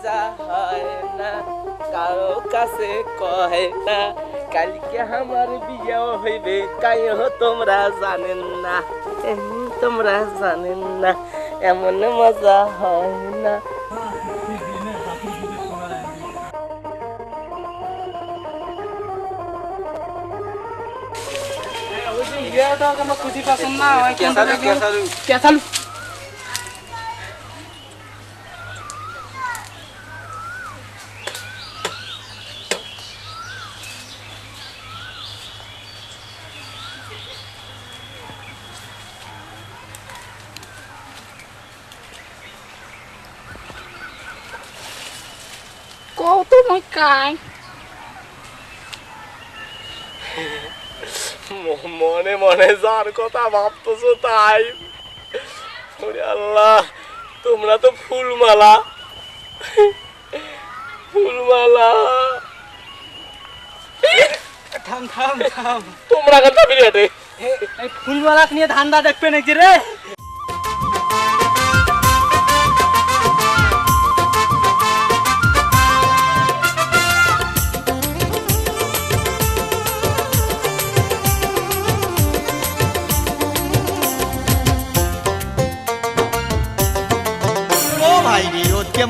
মজা হয় না কারো কাছে কয় না কালকে আমার বিয়েও হইবে কাইও তোমরা জানেন না তোমরা জানেন না এমন মজা হয় না খুশি পছন্দ না হয় কত মই কাই মনে মনে যার কথা ভাবতেছো তাই ওরে আল্লাহ তোমরা তো ফুলমালা ফুলমালা থাম থাম থাম তোমরা কথা বিরাটে এই ফুলমালা নিয়ে ধান্দা দেখবে নাকি রে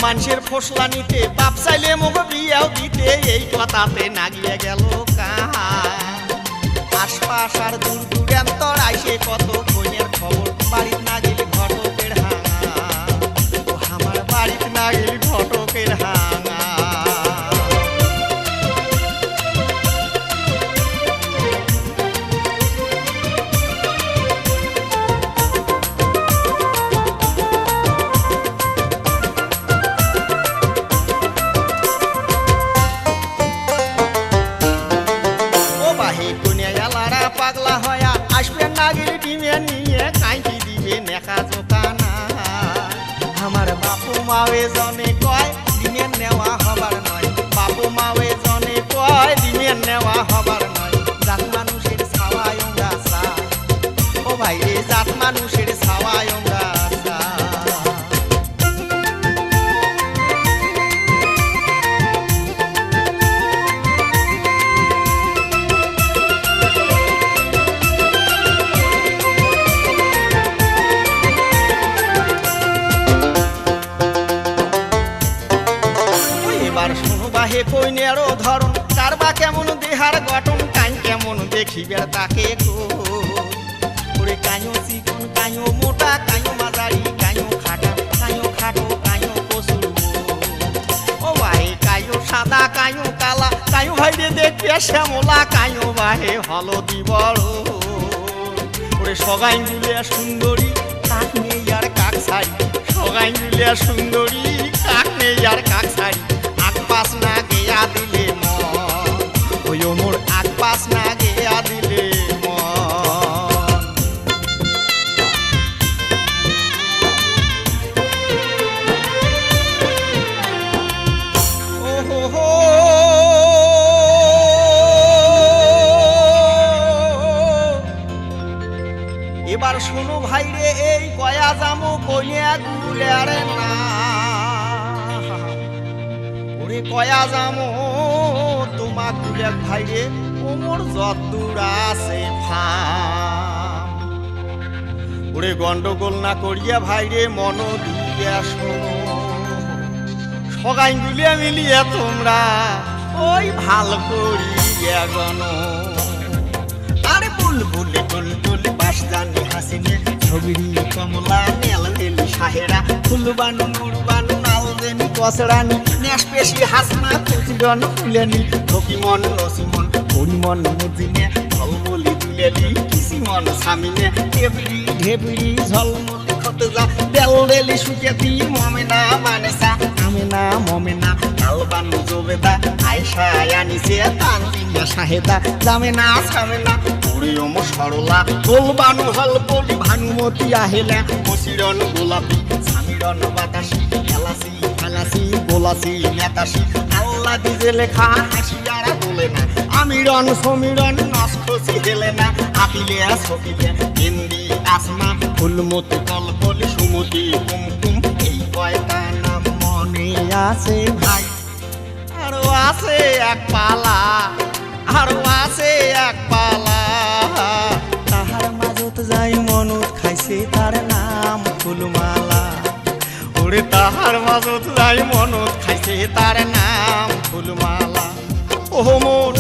মানুষের ফসলা নিতে বাপ চাইলে মুখ বিয়াও দিতে এই কথাতে নাগিয়ে গেল আশপাশ আর দূর দূরান্তর আইসে কত কইনের খবর বাড়ির না গেলে ঘটকের হাঙা আমার বাড়ির না গেলে ঘটকের হাঙা পাগলা হয়া আসবে নাগির ডিমে নিয়ে কাঁকি দিবে নেখা জোকানা আমার বাপু মাওয়ে জনে কয় ডিমের নেওয়া হবার নয় বাপু মাওয়ে জনে কয় ডিমের নেওয়া হবার নয় জাত মানুষের ছাওয়ায় ওরা চা ও ভাই রে জাত মানুষের ছাওয়ায় ওরা চা হে কইনেরও ধরন কারবা কেমন দেহার গঠন কান কেমন দেখিবে তাকে ওরে কাঁয়ো চিকন কাঁয়ো মোটা কাঁয়ো মাঝারি কাঁয়ো খাটা কাঁয়ো খাটো কাঁয়ো কসুর ও ভাই কাঁয়ো সাদা কাঁয়ো কালা কাঁয়ো ভাইরে দেখবে শ্যামলা কাঁয়ো বাহে হলদি বড় ওরে সগাই গুলিয়া সুন্দরী কাক নেই আর কাক ছাড়ি সগাই গুলিয়া সুন্দরী কাক নেই আর কাক ছাড়ি পাস না গেয়া দিলে মন ওই মোর আগ পাস না গেয়া দিলে এবার শোনো ভাই রে এই কয়া জামু কইয়া ঘুরে আরে না কয়া যামো তোমা গুলে ভাইরে ওমর যতদূর আছে ফাম ওরে গন্ডগোল না করিয়া ভাইরে মন দিয়া শোনো সগাই গুলিয়া মিলিয়া তোমরা ওই ভাল করিয়া গণ আরে বুলবুলে টুলটুলি বাস জানি হাসিনে ছবি কমলা নেল নেলি সাহেরা ফুলবানু মুরবানু নালদেনি কসরানি নেশ পেশি হাসনা কুচিরন ফুলেনি ধকিমন নসিমন পরিমন মুদিনে ঝলমলি দুলেলি কিসিমন সামিনে ঢেবড়ি ঢেবড়ি ঝলমলি খতে যা বেলদেলি সুকেতি মমেনা মানেসা আমেনা মমেনা আলবানু জোবেদা আয়সা আনিসে তানবিনা শাহেদা জামেনা সামেনা ওম সরলা গোলবানু হলপলি ভানুমতি আহেলা মসিরন গোলাপি সামিরন বাতাসি এলাসি ফালাসি গোলাসি নেতাসি আল্লাহ দিজে লেখা হাসিয়ারা বলে না আমিরন সমীরন নষ্টসি হেলে না আপিলে সকিলে হিন্দি আসমা ফুলমতি কলকলি সুমতি কুমকুম এই কয়টা নাম মনে আছে ভাই আরো আছে এক পালা আরো আছে এক পালা তাহার মাজত যাই মনত খাইছে তার নাম ফুলমালা ওরে তাহার মাজত যাই মনত খাইছে তার নাম ফুলমালা ও মোর